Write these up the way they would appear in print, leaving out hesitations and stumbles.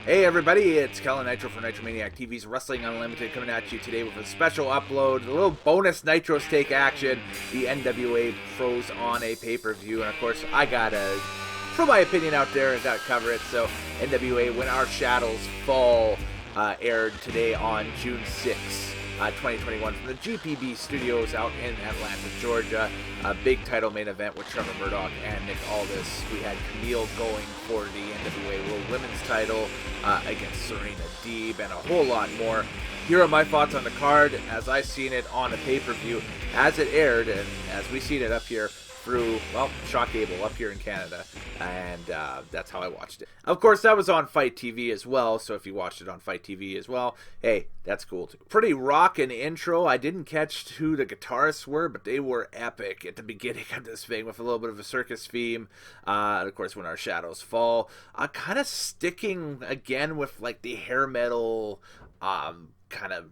Hey everybody, it's Kellen Nitro for Nitromaniac TV's Wrestling Unlimited coming at you today with a special upload, a little bonus Nitros Take action. The NWA throws on a pay-per-view, and of course I gotta throw my opinion out there and gotta cover it. So NWA When Our Shadows Fall aired today on June 6th. 2021 from the GPB studios out in Atlanta, Georgia. A big title main event with Trevor Murdoch and Nick Aldis. We had Kamille going for the NWA World Women's title against Serena Deeb and a whole lot more. Here are my thoughts on the card as I seen it on the pay-per-view as it aired and as we seen it up here through, well, Shaw Cable up here in Canada, and that's how I watched it. Of course, that was on Fight TV as well, so if you watched it on Fight TV as well, hey, that's cool too. Pretty rockin' intro. I didn't catch who the guitarists were, but they were epic at the beginning of this thing with a little bit of a circus theme. And of course, When Our Shadows Fall. Kind of sticking again with like the hair metal kind of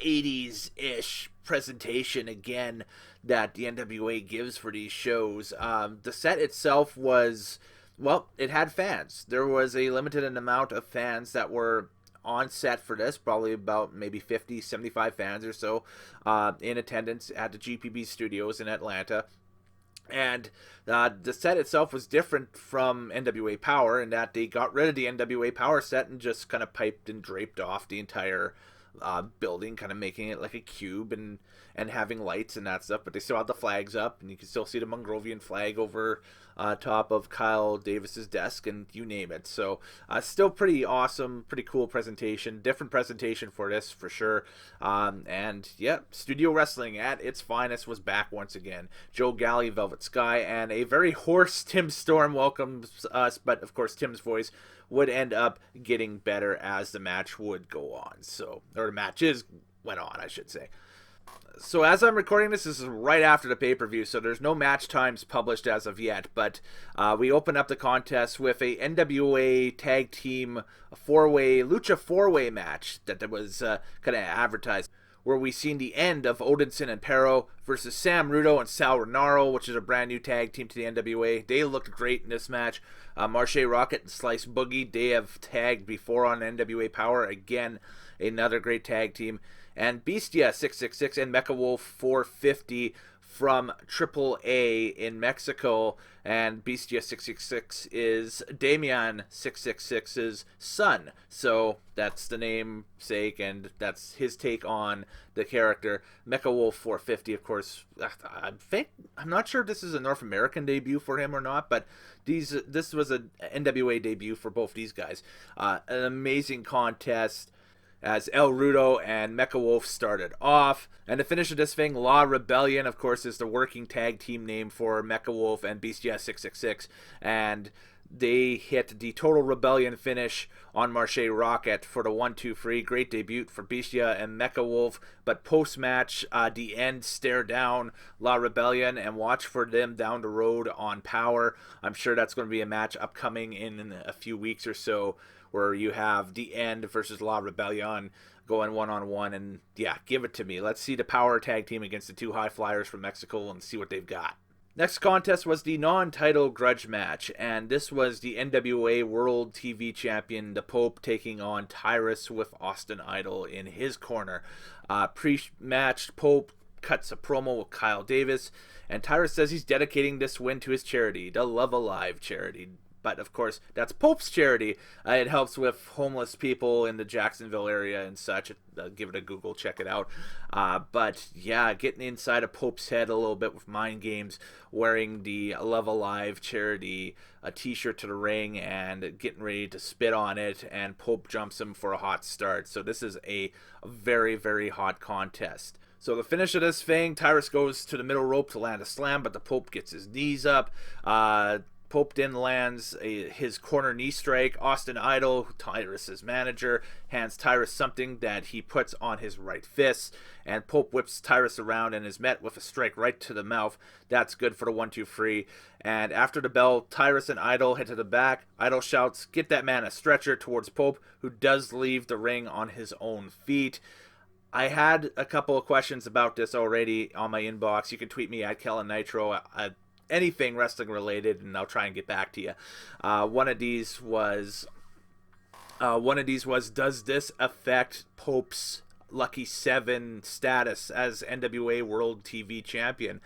80s-ish presentation again that the NWA gives for these shows. The set itself was, well, it had fans. There was a limited amount of fans that were on set for this, probably about maybe 50, 75 fans or so in attendance at the GPB studios in Atlanta. And the set itself was different from NWA Power in that they got rid of the NWA Power set and just kind of piped and draped off the entire building, kind of making it like a cube and having lights and that stuff, but they still have the flags up, and you can still see the Mongrovian flag over top of Kyle Davis's desk, and you name it. So still pretty awesome, pretty cool presentation, different presentation for this for sure. And yeah, studio wrestling at its finest was back once again. Joe Galli, Velvet Sky, and a very hoarse Tim Storm welcomes us, but of course Tim's voice would end up getting better as the match would go on. So, or the matches went on, I should say. So as I'm recording this is right after the pay-per-view, so there's no match times published as of yet, but we open up the contest with a NWA tag team Lucha four-way match that was kind of advertised, where we seen the end of Odinson and Pero versus Sam Rudo and Sal Renaro, which is a brand new tag team to the NWA. They looked great in this match. Marche Rocket and Slice Boogie, they have tagged before on NWA Power. Again, another great tag team. And Bestia 666 and Mecha Wolf 450 from AAA in Mexico. And Bestia 666 is Damian 666's son. So that's the namesake, and that's his take on the character. Mecha Wolf 450, of course, I'm not sure if this is a North American debut for him or not, but this was an NWA debut for both these guys. An amazing contest as El Rudo and Mecha Wolf started off. And to finish this thing, La Rebellion, of course, is the working tag team name for Mecha Wolf and Bestia 666. And they hit the Total Rebellion finish on Marche Rocket for the 1-2-3. Great debut for Bestia and Mecha Wolf. But post-match, the end stare down La Rebellion and watch for them down the road on Power. I'm sure that's going to be a match upcoming in a few weeks or so, where you have the End versus La Rebellion going one-on-one, and yeah, give it to me. Let's see the Power tag team against the two high flyers from Mexico and see what they've got. Next contest was the non-title grudge match, and this was the NWA World TV Champion, the Pope, taking on Tyrus with Austin Idol in his corner. Pre-match, Pope cuts a promo with Kyle Davis, and Tyrus says he's dedicating this win to his charity, the Love Alive charity. But of course, that's Pope's charity. It helps with homeless people in the Jacksonville area and such. Give it a Google, check it out. But yeah, getting inside of Pope's head a little bit with mind games, wearing the Love Alive charity t-shirt to the ring and getting ready to spit on it, and Pope jumps him for a hot start. So this is a very, very hot contest. So the finish of this thing, Tyrus goes to the middle rope to land a slam, but the Pope gets his knees up. Pope then lands his corner knee strike. Austin Idol, Tyrus's manager, hands Tyrus something that he puts on his right fist, and Pope whips Tyrus around and is met with a strike right to the mouth. That's good for the 1-2-3. And after the bell, Tyrus and Idol head to the back. Idol shouts, "Get that man a stretcher," towards Pope, who does leave the ring on his own feet. I had a couple of questions about this already on my inbox. You can tweet me at Kellen Nitro. Anything wrestling related, and I'll try and get back to you. One of these was, One of these was, does this affect Pope's Lucky 7 status as NWA World TV Champion?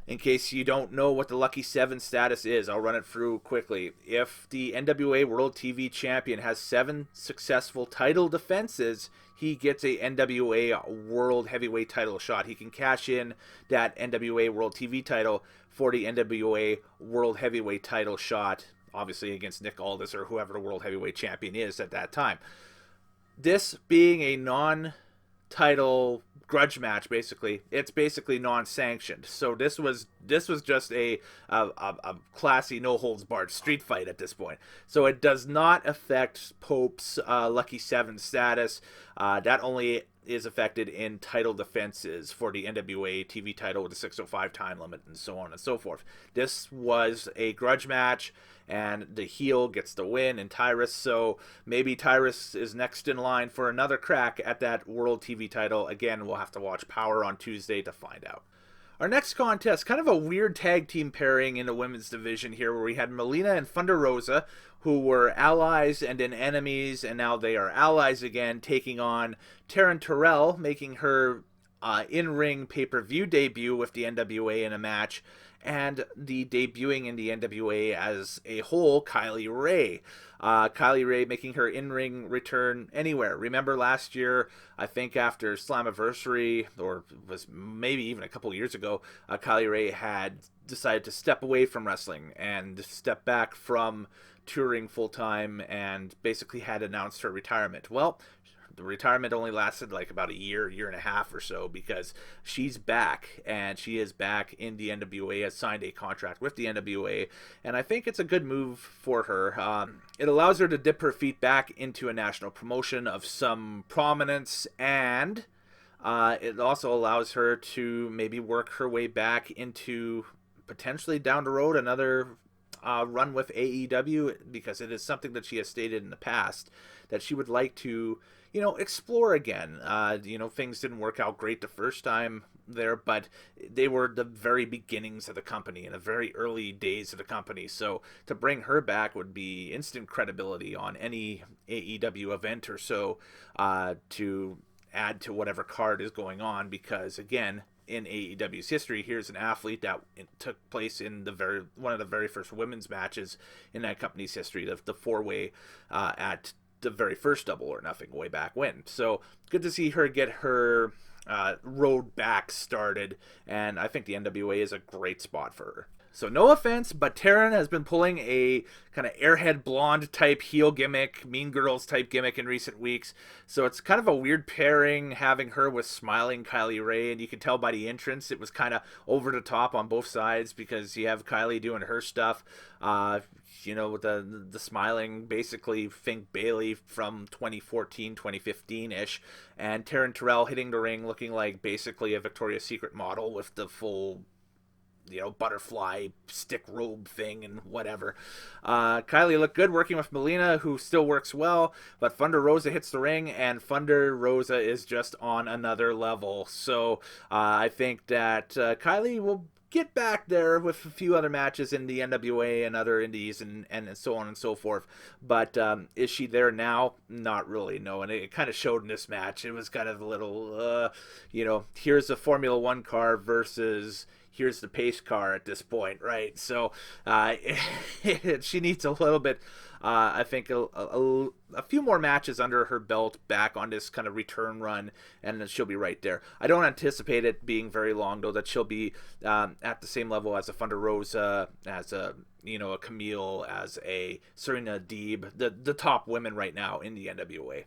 In case you don't know what the Lucky 7 status is, I'll run it through quickly. If the NWA World TV Champion has 7 successful title defenses, he gets a NWA World Heavyweight title shot. He can cash in that NWA World TV title for the NWA World Heavyweight title shot, obviously against Nick Aldis or whoever the World Heavyweight Champion is at that time. This being a non-title grudge match, basically, it's basically non-sanctioned. So this was just a classy, no holds barred street fight at this point. So it does not affect Pope's Lucky 7 status. That only is affected in title defenses for the NWA TV title with the 605 time limit and so on and so forth. This was a grudge match, and the heel gets the win in Tyrus, so maybe Tyrus is next in line for another crack at that World TV title. Again, we'll have to watch Power on Tuesday to find out. Our next contest, kind of a weird tag team pairing in the women's division here, where we had Melina and Thunder Rosa, who were allies and then enemies, and now they are allies again, taking on Taryn Terrell, making her in-ring pay-per-view debut with the NWA in a match, and the debuting in the NWA as a whole, Kylie Rae. Kylie Rae making her in-ring return anywhere. Remember last year, I think after Slammiversary, or was maybe even a couple years ago, Kylie Rae had decided to step away from wrestling and step back from touring full-time and basically had announced her retirement. Well, the retirement only lasted like about a year and a half or so, because she's back, and she is back in the NWA, has signed a contract with the NWA, and I think it's a good move for her. It allows her to dip her feet back into a national promotion of some prominence, and it also allows her to maybe work her way back into potentially down the road another run with AEW, because it is something that she has stated in the past that she would like to, explore again. Things didn't work out great the first time there, but they were the very beginnings of the company, in the very early days of the company. So to bring her back would be instant credibility on any AEW event or so, to add to whatever card is going on, because again, in AEW's history, here's an athlete that took place in one of the very first women's matches in that company's history, the four-way at the very first Double or Nothing way back when. So good to see her get her road back started, and I think the NWA is a great spot for her. So no offense, but Taryn has been pulling a kind of airhead blonde type heel gimmick, Mean Girls type gimmick in recent weeks. So it's kind of a weird pairing having her with smiling Kylie Rae, and you can tell by the entrance it was kind of over the top on both sides, because you have Kylie doing her stuff, with the smiling, basically think Bailey from 2014, 2015-ish, and Taryn Terrell hitting the ring looking like basically a Victoria's Secret model with the full butterfly stick robe thing and whatever. Kylie looked good working with Melina, who still works well, but Thunder Rosa hits the ring, and Thunder Rosa is just on another level. So I think that Kylie will get back there with a few other matches in the NWA and other indies and so on and so forth. But is she there now? Not really, no. And it kind of showed in this match. It was kind of a little, here's a Formula One car versus here's the pace car at this point, right? So she needs a little bit, I think, a few more matches under her belt back on this kind of return run, and then she'll be right there. I don't anticipate it being very long, though, that she'll be at the same level as a Thunder Rosa, as a Kamille, as a Serena Deeb, the top women right now in the NWA.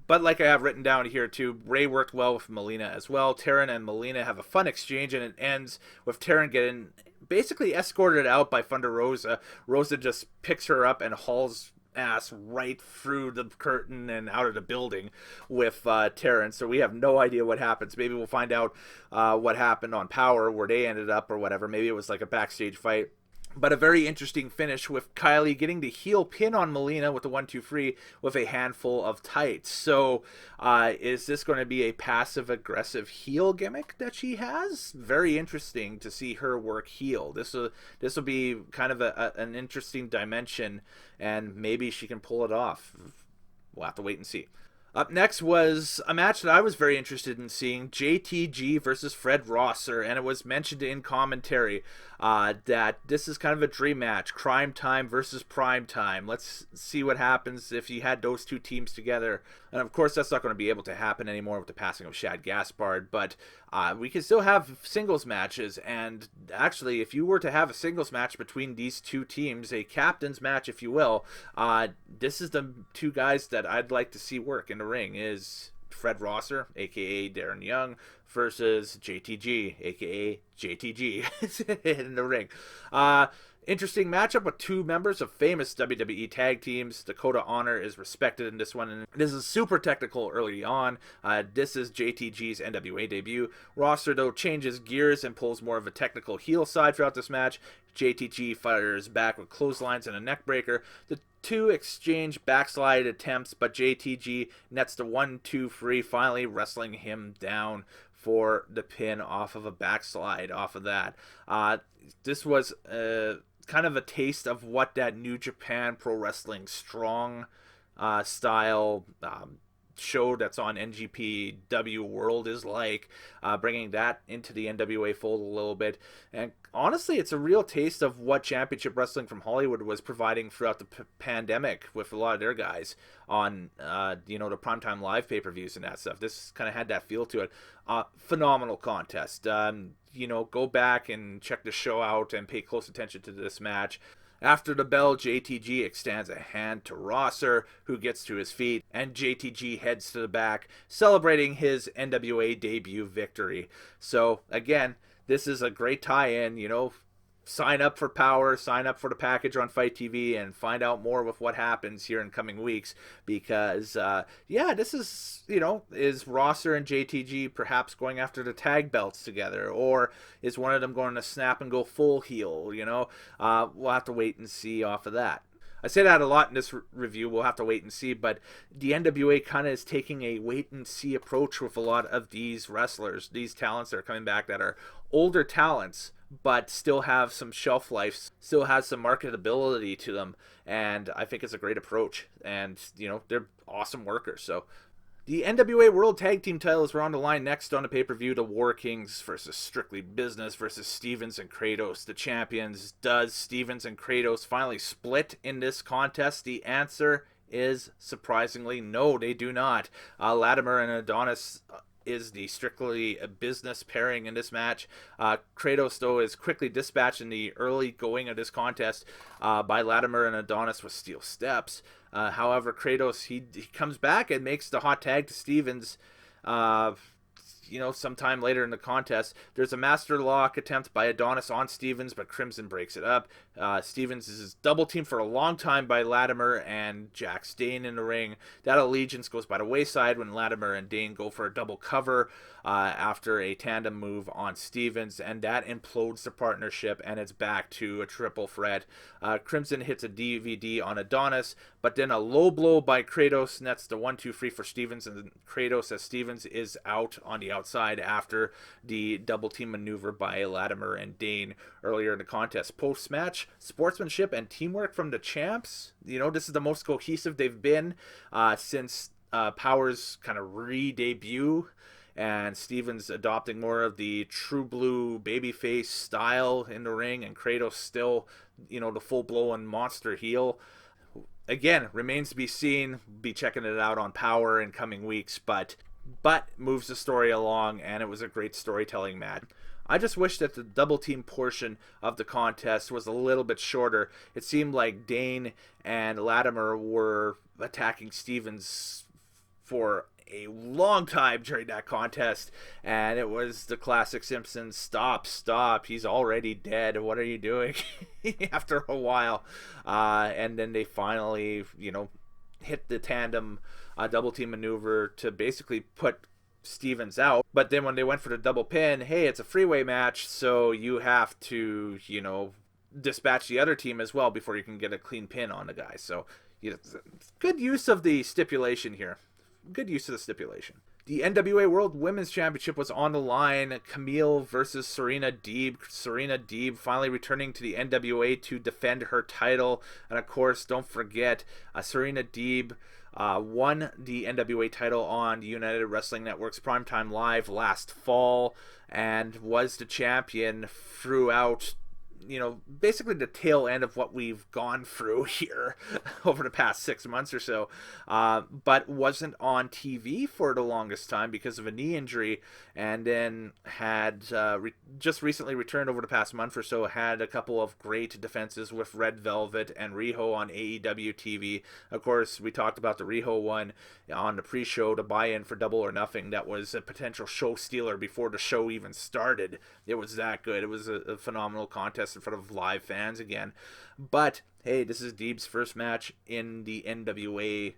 But like I have written down here too, Ray worked well with Melina as well. Taryn and Melina have a fun exchange, and it ends with Taryn getting basically escorted out by Thunder Rosa. Rosa just picks her up and hauls ass right through the curtain and out of the building with Taryn. So we have no idea what happens. Maybe we'll find out what happened on Power, where they ended up or whatever. Maybe it was like a backstage fight. But a very interesting finish with Kylie getting the heel pin on Melina with the 1-2-3 with a handful of tights. So is this going to be a passive-aggressive heel gimmick that she has? Very interesting to see her work heel. This will be kind of an interesting dimension, and maybe she can pull it off. we'll have to wait and see. Up next was a match that I was very interested in seeing, JTG versus Fred Rosser, and it was mentioned in commentary that this is kind of a dream match, crime time versus prime time. Let's see what happens if you had those two teams together. And of course, that's not going to be able to happen anymore with the passing of Shad Gaspard, but we can still have singles matches. And actually, if you were to have a singles match between these two teams, a captain's match, if you will, this is the two guys that I'd like to see work in the ring, is Fred Rosser, aka Darren Young, versus JTG, aka JTG, in the ring. Interesting matchup with two members of famous WWE tag teams. Dakota Honor is respected in this one, and this is super technical early on. This is JTG's NWA debut. Rosser, though, changes gears and pulls more of a technical heel side throughout this match. JTG fires back with clotheslines and a neckbreaker. The two exchange backslide attempts, but JTG nets the 1-2 free, finally wrestling him down for the pin off of a backslide off of that. This was kind of a taste of what that New Japan Pro Wrestling Strong style show that's on NGPW World is like, bringing that into the NWA fold a little bit. And honestly, it's a real taste of what Championship Wrestling from Hollywood was providing throughout the pandemic with a lot of their guys on the Primetime Live pay-per-views and that stuff. This kind of had that feel to it. Phenomenal contest. Go back and check the show out and pay close attention to this match. After the bell, JTG extends a hand to Rosser, who gets to his feet, and JTG heads to the back, celebrating his NWA debut victory. So, again, this is a great tie-in, sign up for Power, sign up for the package on Fight TV, and find out more with what happens here in coming weeks, because this is, is Rosser and JTG perhaps going after the tag belts together, or is one of them going to snap and go full heel? We'll have to wait and see off of that. I say that a lot in this review, we'll have to wait and see, but the NWA kind of is taking a wait and see approach with a lot of these wrestlers, these talents that are coming back that are older talents, but still have some shelf life, still has some marketability to them, and I think it's a great approach, and, they're awesome workers. So the NWA World Tag Team titles were on the line next on the pay-per-view. The War Kings versus Strictly Business versus Stevens and Kratos, the champions. Does Stevens and Kratos finally split in this contest? The answer is surprisingly no, they do not. Latimer and Adonis is the Strictly Business pairing in this match. Kratos, though, is quickly dispatched in the early going of this contest by Latimer and Adonis with steel steps. However, Kratos, he comes back and makes the hot tag to Stevens sometime later in the contest. There's a master lock attempt by Adonis on Stevens, but Crimson breaks it up. Stevens is double teamed for a long time by Latimer and Jax Dane in the ring. That allegiance goes by the wayside when Latimer and Dane go for a double cover after a tandem move on Stevens, and that implodes the partnership, and it's back to a triple threat. Crimson hits a DVD on Adonis, but then a low blow by Kratos nets the 1-2 free for Stevens, and Kratos, as Stevens is out on the outside after the double team maneuver by Latimer and Dane earlier in the contest. Post-match, sportsmanship and teamwork from the champs. This is the most cohesive they've been since Power's kind of re-debut, and Stevens adopting more of the true blue babyface style in the ring, and Kratos still, the full-blown monster heel. Again, remains to be seen. Be checking it out on Power in coming weeks, but moves the story along, and it was a great storytelling match. I just wish that the double team portion of the contest was a little bit shorter. It seemed like Dane and Latimer were attacking Stevens for a long time during that contest, and it was the classic Simpsons, stop, he's already dead, what are you doing? After a while, and then they finally hit the tandem double team maneuver to basically put Stevens out. But then when they went for the double pin, hey, it's a freeway match, so you have to dispatch the other team as well before you can get a clean pin on the guy. So good use of the stipulation here. Good use of the stipulation. The NWA World Women's Championship was on the line. Kamille versus Serena Deeb. Serena Deeb finally returning to the NWA to defend her title. And of course, don't forget, Serena Deeb won the NWA title on the United Wrestling Network's Primetime Live last fall, and was the champion throughout, basically the tail end of what we've gone through here over the past 6 months or so, but wasn't on TV for the longest time because of a knee injury, and then had just recently returned over the past month or so, had a couple of great defenses with Red Velvet and Riho on AEW TV. Of course, we talked about the Riho one on the pre-show, to buy in for Double or Nothing. That was a potential show stealer before the show even started. It was that good. It was a phenomenal contest in front of live fans again. But hey, this is Deeb's first match in the NWA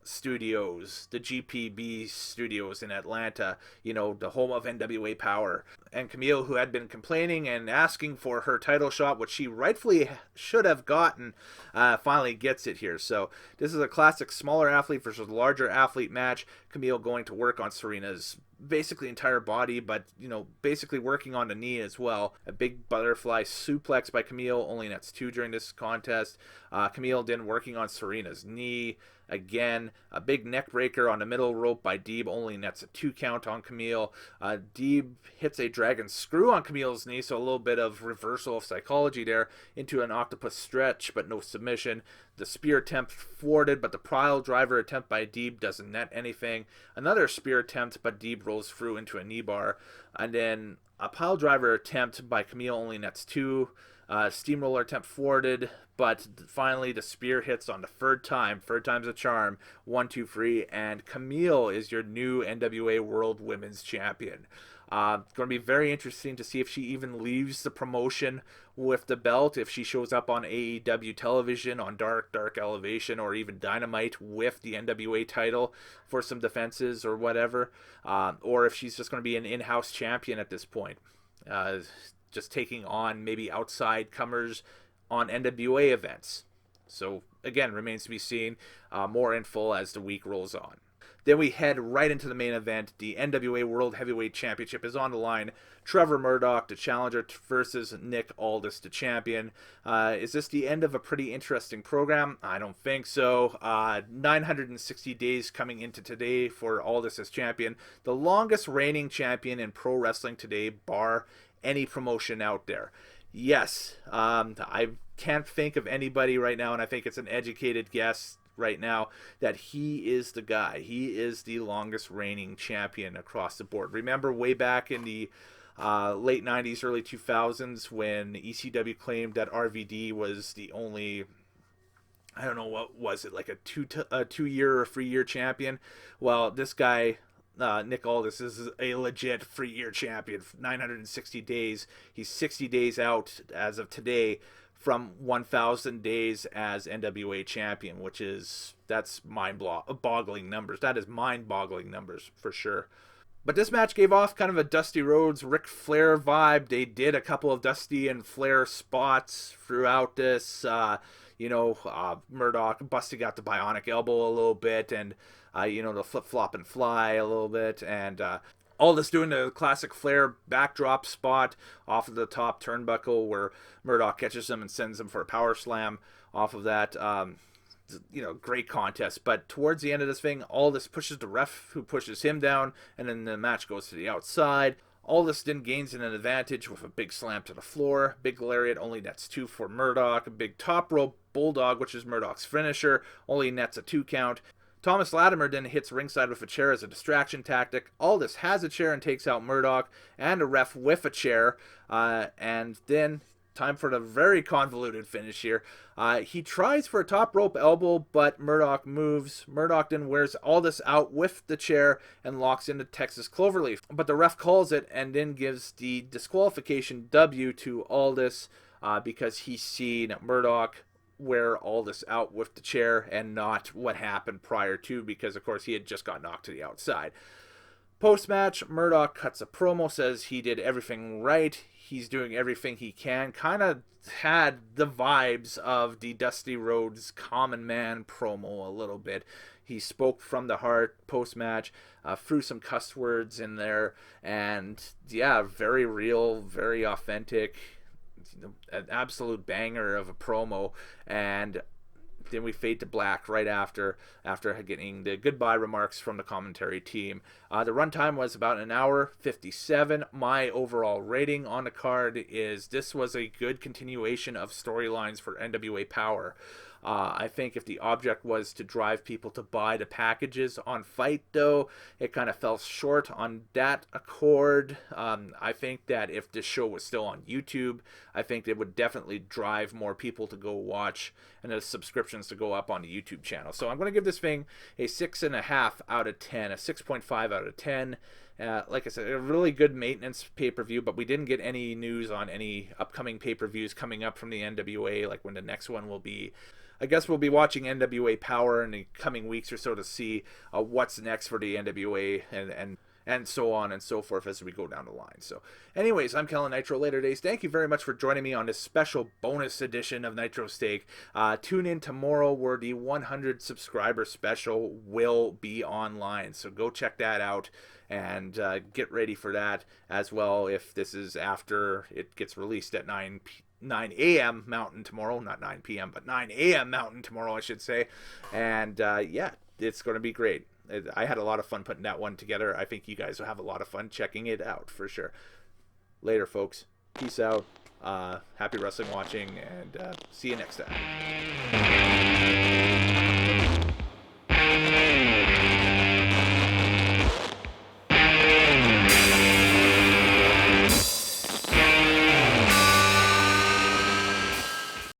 studios, the GPB studios in Atlanta, the home of NWA Power. And Kamille, who had been complaining and asking for her title shot, which she rightfully should have gotten, finally gets it here. So this is a classic smaller athlete versus larger athlete match. Kamille going to work on Serena's basically entire body, but basically working on the knee as well. A big butterfly suplex by Kamille, only nets 2 during this contest. Kamille then working on Serena's knee again. A big neck breaker on the middle rope by Deeb, only nets a 2 count on Kamille. Deeb hits a dragon screw on Camille's knee, so a little bit of reversal of psychology there, into an octopus stretch, but no submission. The spear attempt thwarted, but the pile driver attempt by Deeb doesn't net anything. Another spear attempt, but Deeb rolls through into a knee bar. And then a pile driver attempt by Kamille only nets 2. Steamroller attempt thwarted, but finally the spear hits on the third time. Third time's a charm. 1, 2, 3, and Kamille is your new NWA World Women's Champion. Going to be very interesting to see if she even leaves the promotion with the belt, if she shows up on AEW television, on Dark Elevation, or even Dynamite with the NWA title for some defenses or whatever, or if she's just going to be an in-house champion at this point, just taking on maybe outside comers on NWA events. So again, remains to be seen. More info as the week rolls on. Then we head right into the main event. The NWA World Heavyweight Championship is on the line. Trevor Murdoch, the challenger, versus Nick Aldis, the champion. Is this the end of a pretty interesting program? I don't think so. 960 days coming into today for Aldis as champion. The longest reigning champion in pro wrestling today, bar any promotion out there. Yes, I can't think of anybody right now, and I think it's an educated guess right now that he is the guy. He is the longest reigning champion across the board. Remember way back in the late 90s, early 2000s, when ECW claimed that RVD was the only, I don't know, what was it, like a 2-year or 3-year champion? Well, this guy, Nick Aldis, is a legit 3-year champion. 960 days. He's 60 days out as of today from 1,000 days as NWA champion, that's mind-boggling numbers. That is mind-boggling numbers for sure. But this match gave off kind of a Dusty Rhodes, Ric Flair vibe. They did a couple of Dusty and Flair spots throughout this. Murdoch busting out the bionic elbow a little bit, and the flip-flop and fly a little bit, and Aldis doing the classic Flair backdrop spot off of the top turnbuckle where Murdoch catches him and sends him for a power slam off of that. Great contest. But towards the end of this thing, Aldis pushes the ref, who pushes him down, and then the match goes to the outside. Aldis then gains an advantage with a big slam to the floor. Big lariat only nets 2 for Murdoch. A big top rope bulldog, which is Murdoch's finisher, only nets a 2 count. Thomas Latimer then hits ringside with a chair as a distraction tactic. Aldis has a chair and takes out Murdoch, and a ref with a chair. And then, time for the very convoluted finish here. He tries for a top rope elbow, but Murdoch moves. Murdoch then wears Aldis out with the chair and locks into Texas Cloverleaf. But the ref calls it and then gives the disqualification W to Aldis because he's seen Murdoch wear Aldis out with the chair and not what happened prior to, because of course he had just got knocked to the outside. Post-match, Murdoch cuts a promo, says he did everything right, he's doing everything he can. Kind of had the vibes of the Dusty Rhodes Common Man promo a little bit. He spoke from the heart post-match, threw some cuss words in there, and yeah, very real, very authentic, an absolute banger of a promo. And then we fade to black right after getting the goodbye remarks from the commentary team. The runtime was about an hour 57. My overall rating on the card is this was a good continuation of storylines for NWA Power. I think if the object was to drive people to buy the packages on Fight, though, it kind of fell short on that accord. I think that if this show was still on YouTube, I think it would definitely drive more people to go watch and the subscriptions to go up on the YouTube channel. So I'm going to give this thing a 6.5 out of 10, a 6.5 out of 10. Like I said, a really good maintenance pay-per-view, but we didn't get any news on any upcoming pay-per-views coming up from the NWA, like when the next one will be. I guess we'll be watching NWA Power in the coming weeks or so to see what's next for the NWA and so on and so forth as we go down the line. So anyways, I'm Kellen Nitro Later Days. Thank you very much for joining me on this special bonus edition of Nitro Steak. Tune in tomorrow where the 100 subscriber special will be online. So go check that out and get ready for that as well if this is after it gets released at 9 a.m. Mountain tomorrow, not 9 p.m., but 9 a.m. Mountain tomorrow, I should say. And yeah, it's going to be great. I had a lot of fun putting that one together. I think you guys will have a lot of fun checking it out for sure. Later, folks. Peace out. Happy wrestling watching, and see you next time.